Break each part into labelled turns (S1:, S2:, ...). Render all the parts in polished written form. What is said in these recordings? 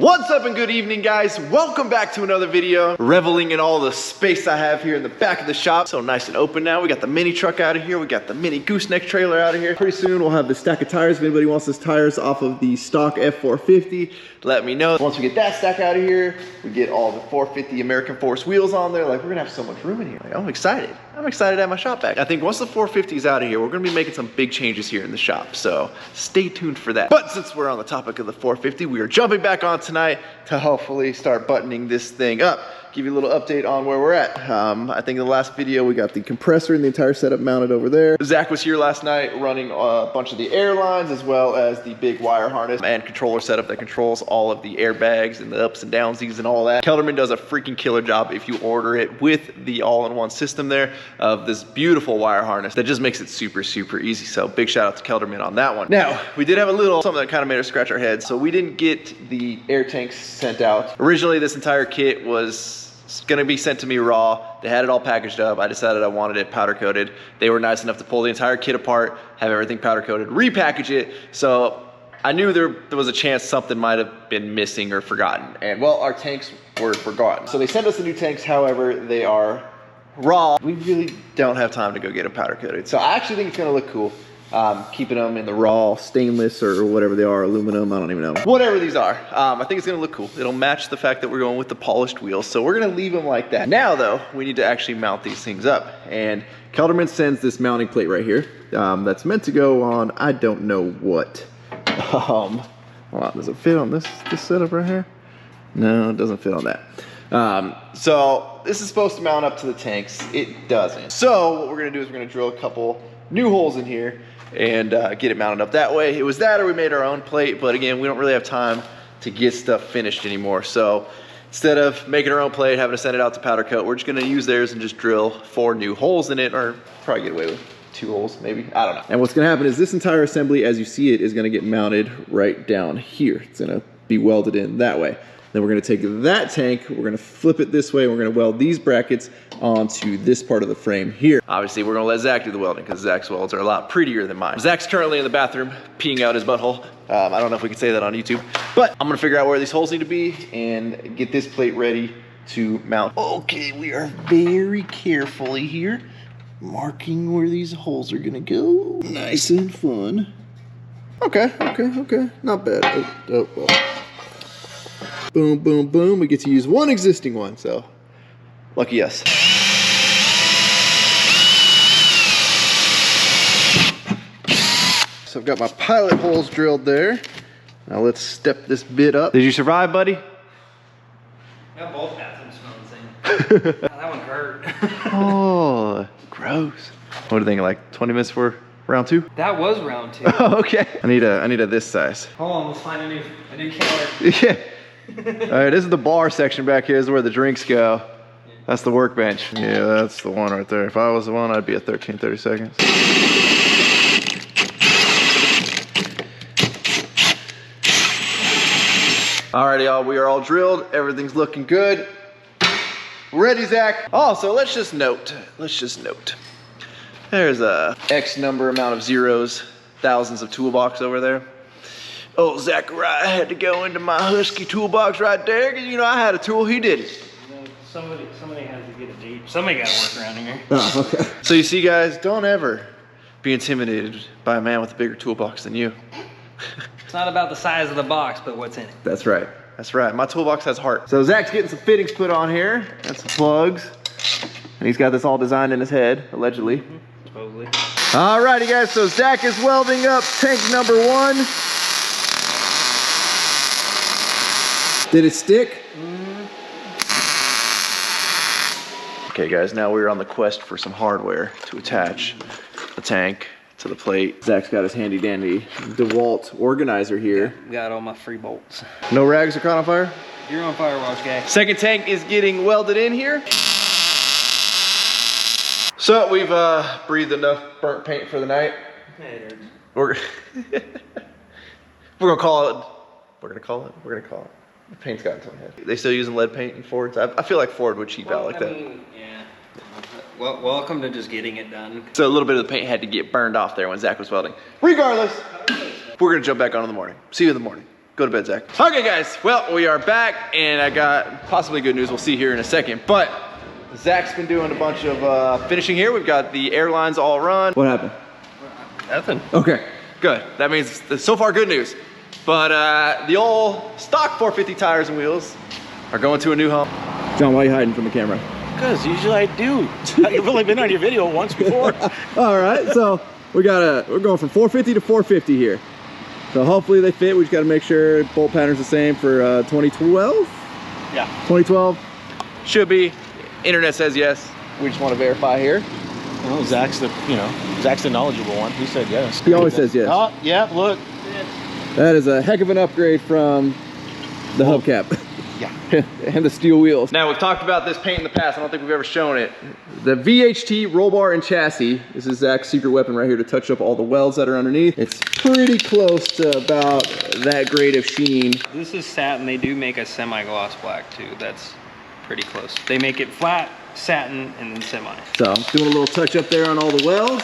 S1: What's up and good evening, guys? Welcome back to another video. Reveling in all the space I have here in the back of the shop. So nice and open now. We got the mini truck out of here. We got the mini gooseneck trailer out of here. Pretty soon we'll have the stack of tires. If anybody wants those tires off of the stock F450, let me know. Once we get that stack out of here, we get all the 450 American Force wheels on there. Like, we're gonna have so much room in here. Like, I'm excited. I'm excited to have my shop back. I think once the 450 is out of here, we're gonna be making some big changes here in the shop. So stay tuned for that. But since we're on the topic of the 450, we are jumping back on tonight to hopefully start buttoning this thing up. Give you a little update on where we're at. I think in the last video we got the compressor and the entire setup mounted over there. Zach was here last night running a bunch of the air lines as well as the big wire harness and controller setup that controls all of the airbags and the ups and downsies and all that. Kelderman does a freaking killer job if you order it with the all-in-one system there of this beautiful wire harness that just makes it super easy. So big shout out to Kelderman on that one. Now, we did have a little something that kind of made us scratch our heads. So we didn't get the air tanks sent out. Originally, this entire kit was gonna be sent to me raw. They had it all packaged up. I decided I wanted it powder coated. They were nice enough to pull the entire kit apart, have everything powder coated, repackage it. So I knew there was a chance something might have been missing or forgotten. And well, our tanks were forgotten. So they sent us the new tanks, however, they are raw. We really don't have time to go get them powder coated. So I actually think it's gonna look cool. Keeping them in the raw stainless or whatever they are, aluminum, I don't even know. Whatever these are, I think it's gonna look cool. It'll match the fact that we're going with the polished wheels, so we're gonna leave them like that. Now though, we need to actually mount these things up. And Kelderman sends this mounting plate right here that's meant to go on, I don't know what. Hold on, does it fit on this setup right here? No, it doesn't fit on that. So this is supposed to mount up to the tanks. It doesn't. So what we're gonna do is we're gonna drill a couple new holes in here and get it mounted up that way. It was that or we made our own plate, but again, we don't really have time to get stuff finished anymore. So instead of making our own plate, having to send it out to powder coat, we're just gonna use theirs and just drill 4 new holes in it, or probably get away with 2 holes maybe, I don't know. And what's gonna happen is this entire assembly, as you see it, is gonna get mounted right down here. It's gonna be welded in that way. Then we're gonna take that tank, we're gonna flip it this way, and we're gonna weld these brackets onto this part of the frame here. Obviously, we're gonna let Zach do the welding because Zach's welds are a lot prettier than mine. Zach's currently in the bathroom peeing out his butthole. I don't know if we can say that on YouTube, but I'm gonna figure out where these holes need to be and get this plate ready to mount. Okay, we are very carefully here marking where these holes are gonna go. Nice and fun. Okay, not bad. Oh, well. Boom, boom, boom. We get to use one existing one, so lucky us. So I've got my pilot holes drilled there. Now let's step this bit up. Did you survive, buddy?
S2: Yeah, both bathrooms smell the same. That one hurt.
S1: Oh, gross. What are you thinking, like 20 minutes for round 2?
S2: That was round 2.
S1: Oh, okay. I need a this size.
S2: Hold on, let's find a new killer.
S1: Yeah. All right, this is the bar section back here. This is where the drinks go. That's the workbench. Yeah, that's the one right there. If I was the one, I'd be at 13:30 seconds. Alrighty, y'all, we are all drilled. Everything's looking good. Ready, Zach? Oh, so let's just note. There's a X number amount of zeros, thousands of toolbox over there. Oh, Zachariah had to go into my Husky toolbox right there because, you know, I had a tool, he didn't.
S2: You know, somebody has to get a deep. Somebody got to work around here.
S1: Oh, okay. So you see, guys, don't ever be intimidated by a man with a bigger toolbox than you.
S2: It's not about the size of the box, but what's in it.
S1: That's right. That's right. My toolbox has heart. So Zach's getting some fittings put on here and some plugs. And he's got this all designed in his head, allegedly.
S2: Mm-hmm. Supposedly.
S1: Alrighty, guys, so Zach is welding up tank number 1. Did it stick? Okay, guys, now we're on the quest for some hardware to attach the tank to the plate. Zach's got his handy dandy DeWalt organizer here.
S2: Got all my free bolts.
S1: No rags are caught on fire?
S2: You're on fire watch, guy.
S1: Second tank is getting welded in here. So we've breathed enough burnt paint for the night. We're gonna call it. The paint's gotten to my head. They still using lead paint in Fords? I feel like Ford would cheap out like that.
S2: Yeah. Well, welcome to just getting it done.
S1: So a little bit of the paint had to get burned off there when Zach was welding. Regardless, we're gonna jump back on in the morning. See you in the morning. Go to bed, Zach. Okay, guys. Well, we are back, and I got possibly good news. We'll see here in a second. But Zach's been doing a bunch of finishing here. We've got the airlines all run. What happened?
S2: Nothing.
S1: Okay, good. That means so far good news. But the old stock 450 tires and wheels are going to a new home. John, why are you hiding from the camera?
S3: Because usually I do. I've only been on your video once before.
S1: All right, so we're going from 450 to 450 here. So hopefully they fit. We just got to make sure bolt pattern's the same for 2012.
S3: Yeah.
S1: 2012 should be. Internet says yes. We just want to verify here.
S3: Well, Zach's the knowledgeable one. He said yes.
S1: He always says yes.
S3: Oh, yeah, look.
S1: That is a heck of an upgrade from the hubcap.
S3: Yeah.
S1: And the steel wheels. Now, we've talked about this paint in the past. I don't think we've ever shown it. The VHT roll bar and chassis. This is Zach's secret weapon right here to touch up all the welds that are underneath. It's pretty close to about that grade of sheen.
S2: This is satin. They do make a semi-gloss black too. That's pretty close. They make it flat, satin, and then semi.
S1: So I'm doing a little touch up there on all the welds.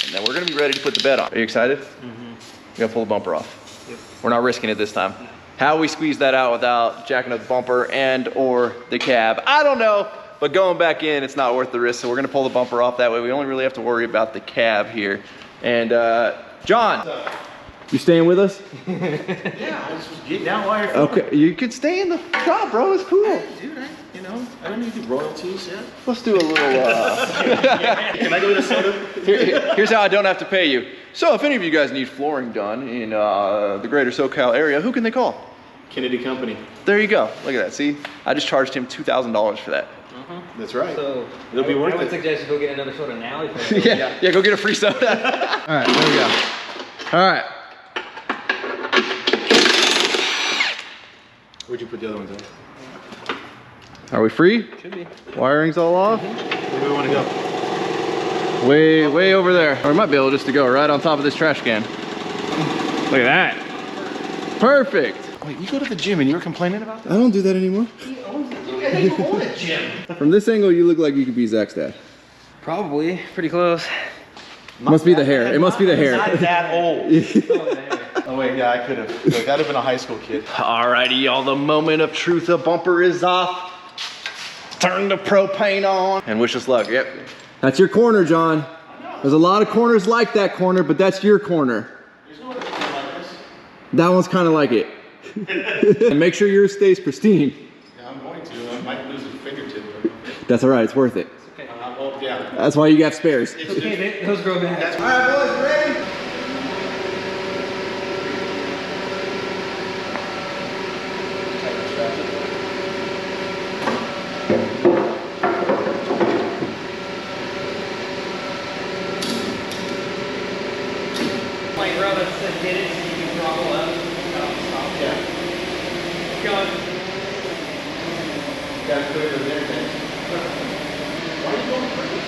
S1: And then we're gonna be ready to put the bed on. Are you excited?
S2: Mm-hmm.
S1: We gotta pull the bumper off.
S2: Yep.
S1: We're not risking it this time. No. How we squeeze that out without jacking up the bumper and or the cab, I don't know. But going back in, it's not worth the risk. So we're gonna pull the bumper off. That way we only really have to worry about the cab here. And John, you staying with us?
S3: Yeah, I was just getting out while you're
S1: Okay, you could stay in the shop, bro. It's cool.
S3: Dude, I don't need the royalties yet.
S1: Let's do a little.
S3: Can I go to soda?
S1: Here's how I don't have to pay you. So if any of you guys need flooring done in the greater SoCal area, who can they call?
S3: Kennedy Company.
S1: There you go. Look at that. See, I just charged him $2,000 for that.
S3: That's right.
S2: So
S3: it'll be worth
S2: I would
S3: it.
S2: suggest you go get another soda now.
S1: Yeah, go get a free soda. All right, there we go. All right.
S3: Where'd you put the other ones at?
S1: Are we free?
S2: Should be.
S1: Wiring's all off?
S3: Where do we want to go?
S1: Way over there. Or we might be able just to go right on top of this trash can. Look at that. Perfect.
S3: Wait, you go to the gym and you were complaining about that?
S1: I don't do that anymore.
S2: You own a gym.
S1: From this angle, you look like you could be Zach's dad.
S2: Probably. Pretty close.
S1: Must be the hair. It must be the hair.
S3: Not that old. Oh wait, yeah, I could have. Look, I'd have been a high school kid.
S1: Alrighty, y'all, the moment of truth. The bumper is off. Turn the propane on. And wish us luck. Yep. That's your corner, John. There's a lot of corners like that corner, but that's your corner.
S3: There's no other corner like this.
S1: That one's kind of like it. And make sure yours stays pristine.
S3: Yeah, I'm going to. I might lose a fingertip.
S1: That's all right. It's worth it.
S2: Okay.
S3: Well, yeah.
S1: That's why you got spares.
S2: It's okay. Those grow back.
S1: All right, boys, ready?
S2: Like brother said, hit it so you can throttle up. Stop.
S3: Yeah.
S2: Keep going.
S3: You gotta clear the there thing. Why are you going crazy?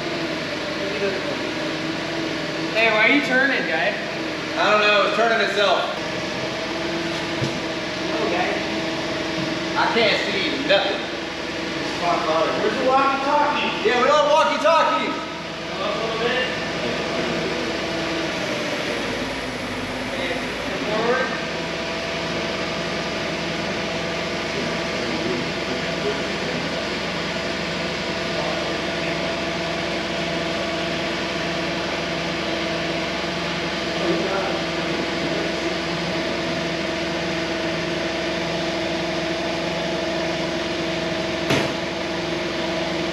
S2: Hey, why are you turning, guy?
S1: I don't know. It's turning itself.
S2: Okay.
S1: I can't see nothing.
S3: Where's the walkie-talkie?
S1: Yeah, we don't have walkie-talkies.
S2: Come up a little bit. Okay, come forward.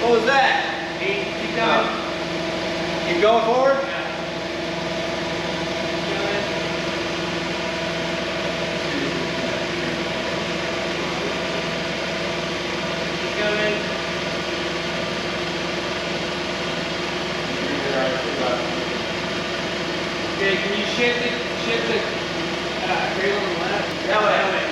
S1: What was that?
S2: Keep going.
S1: Keep going forward?
S2: Yeah. Keep going. Keep going. Okay, can you shift the cradle on the left?
S1: That way.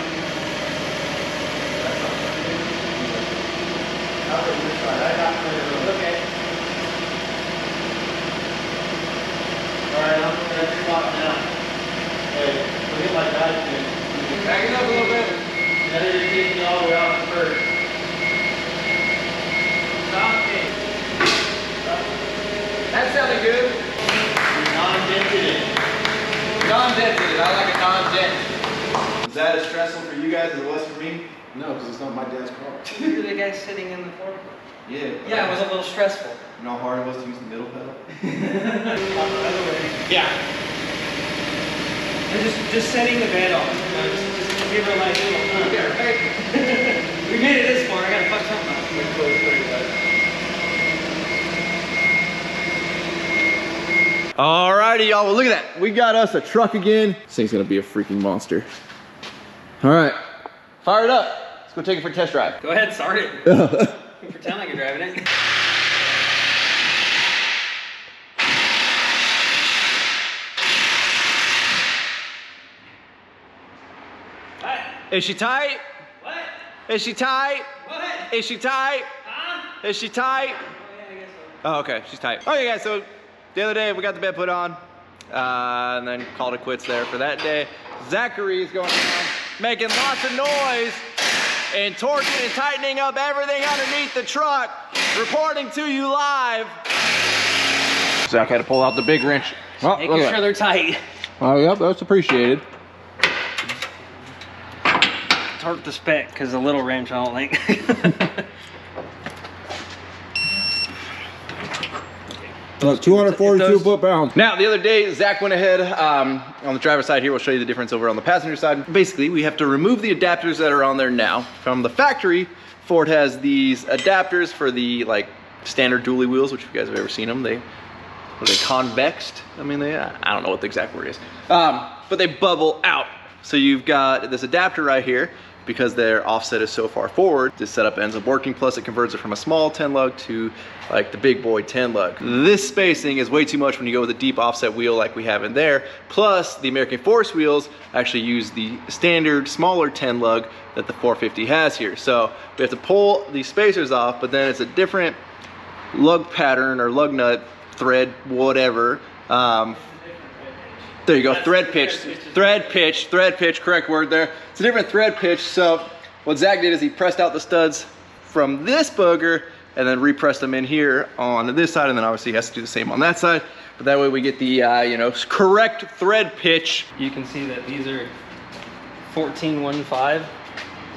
S2: Okay.
S3: Alright, I'm at your spot now. Hey, look at my guy, dude.
S1: Back it up a little bit.
S3: Now you're taking me all the way out first.
S2: Stop. Okay.
S1: That sounded good.
S3: You're non-dented it.
S1: Non-dented. I like a non-dent. that as stressful for you guys as it was for me?
S3: No, because it's not my dad's car.
S2: You're the guy sitting in the forecourt.
S1: Yeah.
S2: Yeah, it was a little stressful.
S1: You know how hard it was to use the middle pedal?
S2: Yeah. And just setting the bed on. Just give her a nice little. Yeah, right. We made it this far. I gotta fuck something up.
S1: Alrighty, y'all. Well, look at that. We got us a truck again. This thing's gonna be a freaking monster. All right, fire it up. Let's go take it for a test drive.
S2: Go ahead, start it. Pretend like you're driving it. What?
S1: Is she tight?
S2: What?
S1: Is she tight?
S2: What?
S1: Is she tight?
S2: Huh?
S1: Is she tight?
S2: Oh, yeah, I guess so.
S1: Oh, okay, she's tight. Okay, guys, so the other day we got the bed put on, and then called it quits there for that day. Zachary is going around making lots of noise and torquing and tightening up everything underneath the truck, reporting to you live. Zach had to pull out the big wrench. Oh,
S2: Making sure they're tight.
S1: Oh, yep, that's appreciated.
S2: Torque the spec, because the little wrench I don't like.
S1: Look, 242 foot-pounds. Now, the other day, Zach went ahead on the driver's side here. We'll show you the difference over on the passenger side. Basically, we have to remove the adapters that are on there now. From the factory, Ford has these adapters for the like standard dually wheels, which if you guys have ever seen them, are they convexed? I mean, I don't know what the exact word is, but they bubble out. So you've got this adapter right here. Because their offset is so far forward, this setup ends up working. Plus it converts it from a small 10 lug to like the big boy 10 lug. This spacing is way too much when you go with a deep offset wheel like we have in there. Plus the American Force wheels actually use the standard smaller 10 lug that the 450 has here. So we have to pull these spacers off, but then it's a different lug pattern or lug nut, thread, whatever. There you go, thread pitch, correct word there. It's a different thread pitch. So what Zach did is he pressed out the studs from this booger and then repressed them in here on this side, and then obviously he has to do the same on that side. But that way we get the correct thread pitch.
S2: You can see that these are 1415.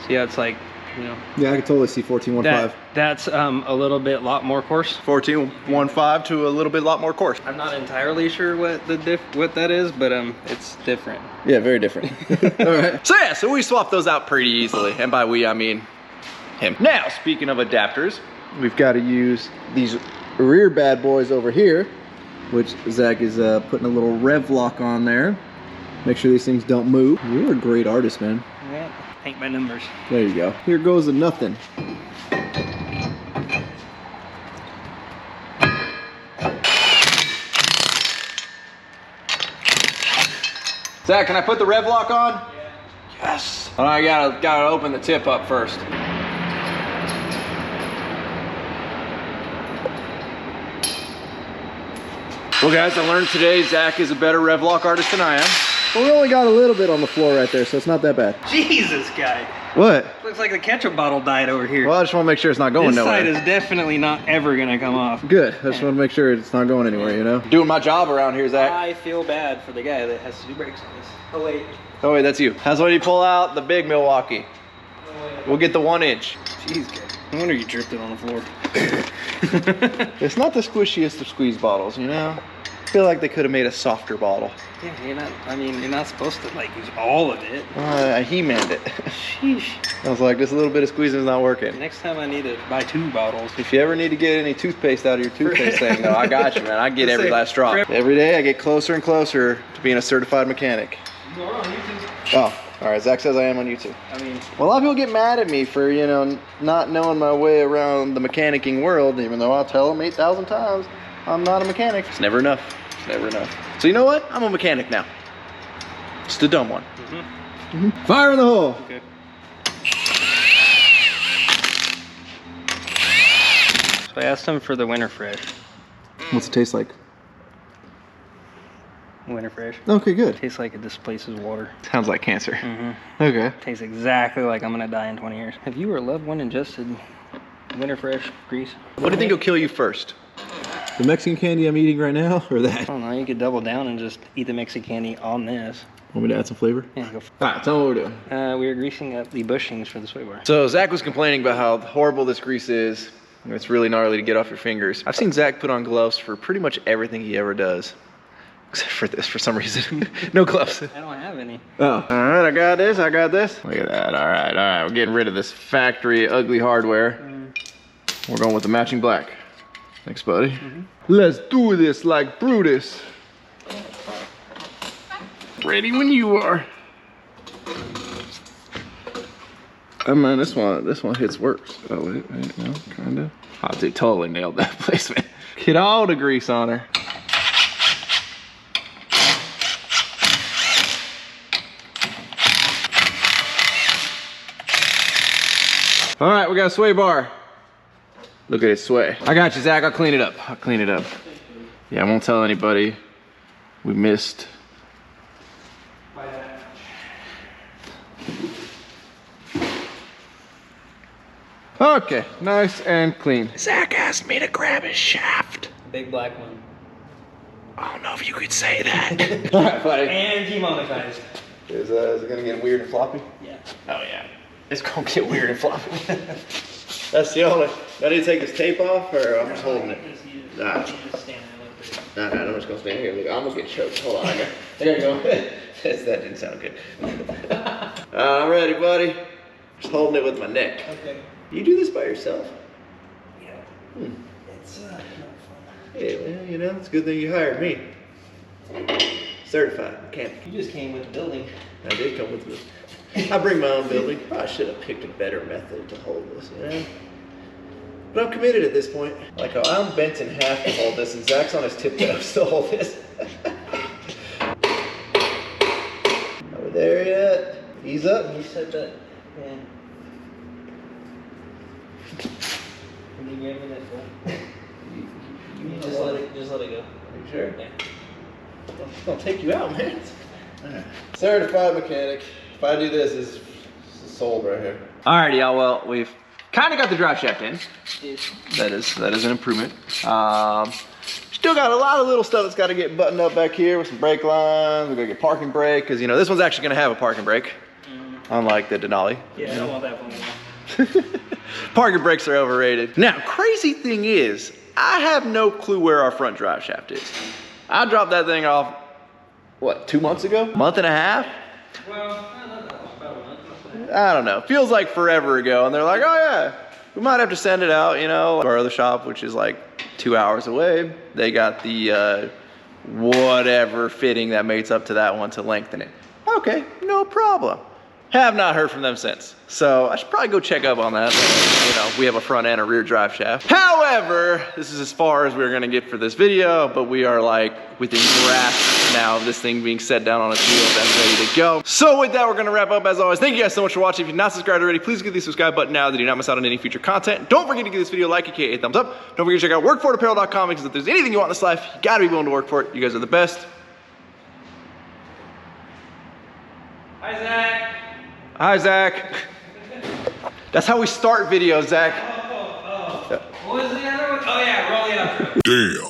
S2: See how it's like, you know.
S1: Yeah, I can totally see 1415.
S2: That's a little bit lot more coarse.
S1: 1415 to a little bit lot more coarse.
S2: I'm not entirely sure what that is, but it's different.
S1: Yeah, very different. All right. So yeah, so we swapped those out pretty easily, and by we I mean him. Now, speaking of adapters, we've got to use these rear bad boys over here, which Zach is putting a little rev lock on there. Make sure these things don't move. You're a great artist, man.
S2: Yeah, paint by numbers.
S1: There you go. Here goes to nothing. Zach, can I put the rev lock on? Yeah. Yes. And I gotta open the tip up first. Well guys, I learned today Zach is a better rev lock artist than I am. But we only got a little bit on the floor right there, so it's not that bad.
S2: Jesus, guy.
S1: What?
S2: Looks like the ketchup bottle died over here.
S1: Well, I just want to make sure it's not going nowhere.
S2: This side is definitely not ever gonna come off.
S1: Good. I just want to make sure it's not going anywhere, you know? Doing my job around here, Zach.
S2: I feel bad for the guy that has to do brakes on this. Oh wait.
S1: Oh wait, that's you. That's when you pull out the big Milwaukee. We'll get the 1 inch.
S2: Jeez, guy. No wonder you dripped it on the floor.
S1: It's not the squishiest of squeeze bottles, you know? I feel like they could have made a softer bottle.
S2: Yeah, you're not supposed to like use all of it.
S1: He-manned it.
S2: Sheesh.
S1: I was like, this little bit of squeezing is not working.
S2: Next time I need to buy 2 bottles.
S1: If you ever need to get any toothpaste out of your toothpaste thing, though, I got you, man. I get every last drop. Every day I get closer and closer to being a certified mechanic.
S2: You are on YouTube.
S1: Oh, all right. Zach says I am on YouTube.
S2: I mean,
S1: well, a lot of people get mad at me for, you know, not knowing my way around the mechanicking world, even though I'll tell them 8,000 times I'm not a mechanic. It's never enough. It's never enough. So you know what? I'm a mechanic now. Just a dumb one. Fire in the hole.
S2: Okay. So I asked him for the Winter Fresh.
S1: What's it taste like?
S2: Winter Fresh.
S1: Okay, good.
S2: Tastes like it displaces water.
S1: Sounds like cancer. Okay.
S2: Tastes exactly like I'm gonna die in 20 years. Have you or a loved one ingested Winter Fresh grease?
S1: What do you think will kill you first? The Mexican candy I'm eating right now, or that?
S2: I don't know, you could double down and just eat the Mexican candy on this.
S1: Want me to add some flavor?
S2: Yeah, go for
S1: All right, tell me what we're doing.
S2: it. We are greasing up the bushings for the sway bar.
S1: So Zach was complaining about how horrible this grease is. It's really gnarly to get off your fingers. I've seen Zach put on gloves for pretty much everything he ever does. Except for this, for some reason. No gloves.
S2: I don't have any.
S1: Oh. All right, I got this, Look at that, all right. We're getting rid of this factory ugly hardware. We're going with the matching black. Thanks, buddy. Let's do this like Brutus. Ready when you are. Oh man, this one hits works. Oh wait, no, kinda. Oh, dude, totally nailed that placement. Get all the grease on her. All right, we got a sway bar. Look at it sway. I got you, Zach, I'll clean it up. Yeah, I won't tell anybody we missed. Okay, nice and clean. Zach asked me to grab his shaft.
S2: Big black one.
S1: I don't know if you could say that. All right, buddy.
S2: And demonetized.
S1: Is it gonna get weird and floppy?
S2: Yeah.
S1: Oh yeah. It's gonna get weird and floppy. That's the only. I need to take this tape off, or I'm just holding it. Nah. Nah, I'm just gonna stand here. Look, I almost get choked. Hold on, I gotta go. That didn't sound good. I'm ready, buddy. Just holding it with my neck.
S2: Okay.
S1: You do this by yourself?
S2: Yeah. It's not fun.
S1: Yeah, well, you know, it's a good thing you hired me. Certified mechanic.
S2: You just came with the building.
S1: I did come with this. I bring my own building. I should have picked a better method to hold this, you know? But I'm committed at this point. Like, I'm bent in half to hold this, and Zach's on his tiptoes to hold this. Are we there yet? Ease up.
S2: You said that. Yeah. Can you grab me that phone? You just let it go.
S1: Are you sure?
S2: Yeah.
S1: It's gonna take you out, man. Right. Certified mechanic. If I do this, this is sold right here. Alrighty, y'all. Well, we've kind of got the drive shaft in. That is an improvement. Still got a lot of little stuff that's got to get buttoned up back here with some brake lines. We gotta get parking brake because you know this one's actually gonna have a parking brake, unlike the Denali.
S2: Yeah, I don't want that one.
S1: Parking brakes are overrated. Now, crazy thing is, I have no clue where our front drive shaft is. I dropped that thing off, what, 2 months ago? Month and a half?
S2: Well, not that long, about a month.
S1: I don't know. Feels like forever ago. And they're like, oh yeah, we might have to send it out, you know. Our other shop, which is like 2 hours away, they got the whatever fitting that mates up to that one to lengthen it. Okay, no problem. Have not heard from them since. So I should probably go check up on that. You know, we have a front and a rear drive shaft. However, this is as far as we're gonna get for this video, but we are like within grasp now of this thing being set down on its wheels and ready to go. So with that, we're gonna wrap up as always. Thank you guys so much for watching. If you're not subscribed already, please click the subscribe button now so you do not miss out on any future content. Don't forget to give this video a like, aka a thumbs up. Don't forget to check out workforapparel.com because if there's anything you want in this life, you gotta be willing to work for it. You guys are the best.
S2: Hi, Zach.
S1: Hi, Zach. That's how we start videos, Zach.
S2: What was the other one? Oh yeah, roll the outro.
S4: Damn.